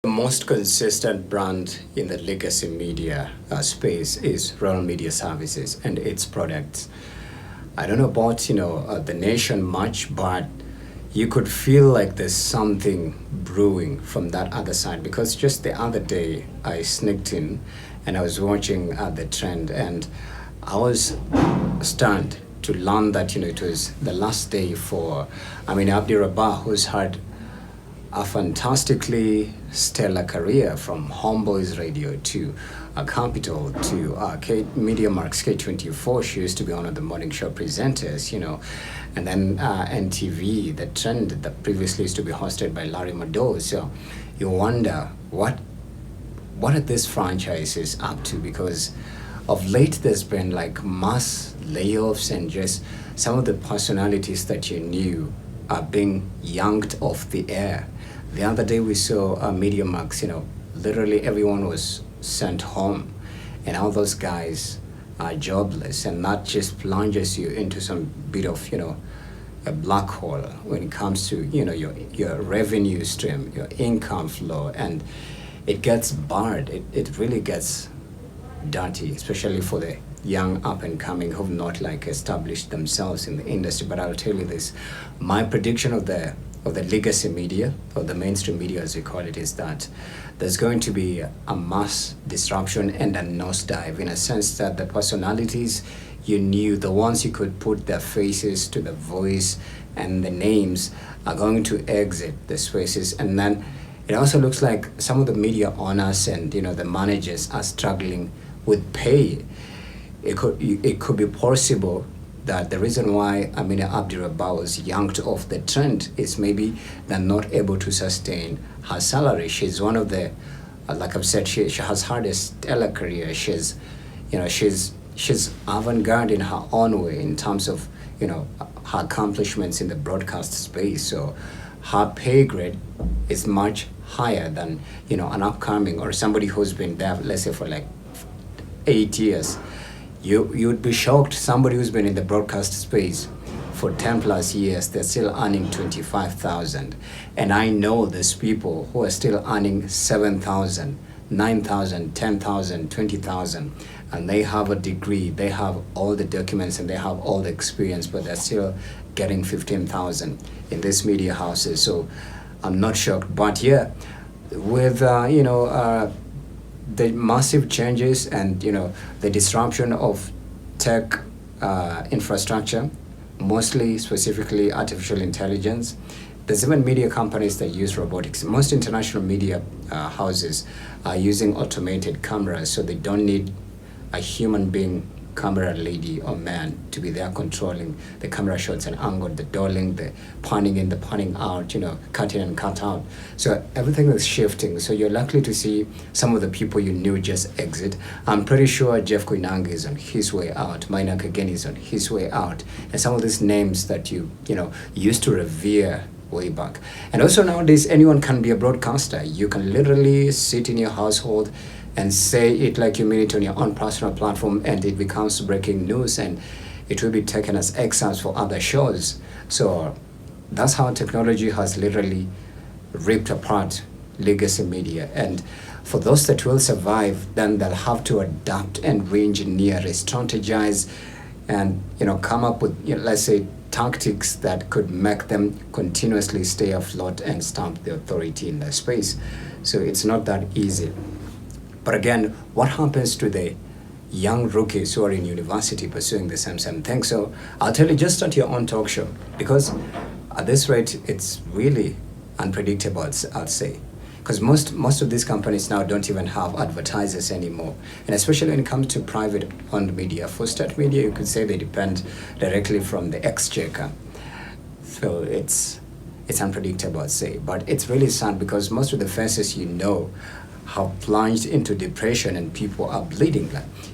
The most consistent brand in the legacy media space is Rural Media Services and its products. I don't know about the nation much, but you could feel like there's something brewing from that other side, because just the other day I sneaked in and I was watching the trend, and I was stunned to learn that it was the last day for Abdi Rabar, who's had a fantastically stellar career from Homeboys Radio to Capital to Media Marks K24. She used to be one of the morning show presenters, and then NTV, the trend that previously used to be hosted by Larry Madow. So you wonder what are these franchises up to, because of late there's been like mass layoffs, and just some of the personalities that you knew are being yanked off the air. The other day we saw Media Max, literally everyone was sent home, and all those guys are jobless, and that just plunges you into some bit of, a black hole when it comes to, your revenue stream, your income flow, and it gets barred. It really gets dirty, especially for the young up and coming who've not established themselves in the industry. But I'll tell you this, my prediction of the legacy media, or the mainstream media as we call it, is that there's going to be a mass disruption and a nosedive, in a sense that the personalities you knew, the ones you could put their faces to the voice and the names, are going to exit the spaces. And then it also looks like some of the media owners and the managers are struggling with pay. It could be possible that the reason why Amina Abdi Rabar was yanked off the trend is maybe they're not able to sustain her salary. She's one of the, like I've said, she has had a stellar career. She's avant-garde in her own way in terms of her accomplishments in the broadcast space. So her pay grade is much higher than an upcoming or somebody who's been there, let's say, for 8 years. You'd be shocked, somebody who's been in the broadcast space for 10 plus years, they're still earning 25,000. And I know there's people who are still earning 7,000, 9,000, 10,000, 20,000, and they have a degree, they have all the documents, and they have all the experience, but they're still getting 15,000 in these media houses. So I'm not shocked. But yeah, with the massive changes and the disruption of tech infrastructure, mostly specifically artificial intelligence, there's even media companies that use robotics. Most international media houses are using automated cameras, so they don't need a human being camera lady or man to be there controlling the camera shots and angle, the dolling, the panning in, the panning out, cut in and cut out. So everything is shifting. So you're likely to see some of the people you knew just exit. I'm pretty sure Jeff Koinange is on his way out. Maina Kageni is on his way out. And some of these names that you used to revere way back. And also nowadays, anyone can be a broadcaster. You can literally sit in your household and say it like you mean it on your own personal platform, and it becomes breaking news, and it will be taken as excerpts for other shows. So that's how technology has literally ripped apart legacy media. And for those that will survive, then they'll have to adapt and re-engineer, re-strategize, and come up with, let's say, tactics that could make them continuously stay afloat and stamp the authority in their space. So it's not that easy. But again, what happens to the young rookies who are in university pursuing the same thing? So I'll tell you, just start your own talk show, because at this rate, it's really unpredictable, I'll say. Because most of these companies now don't even have advertisers anymore. And especially when it comes to private-owned media. For state media, you could say they depend directly from the exchequer. So it's unpredictable, I'd say. But it's really sad, because most of the faces have plunged into depression, and people are bleeding.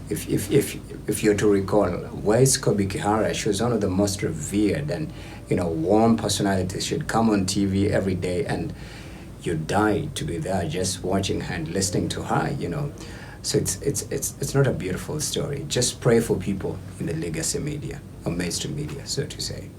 If you're to recall, where is Kobe Kihara? She was one of the most revered and warm personalities. She'd come on TV every day, and you die to be there just watching her and listening to her. So it's not a beautiful story. Just pray for people in the legacy media or mainstream media, so to say.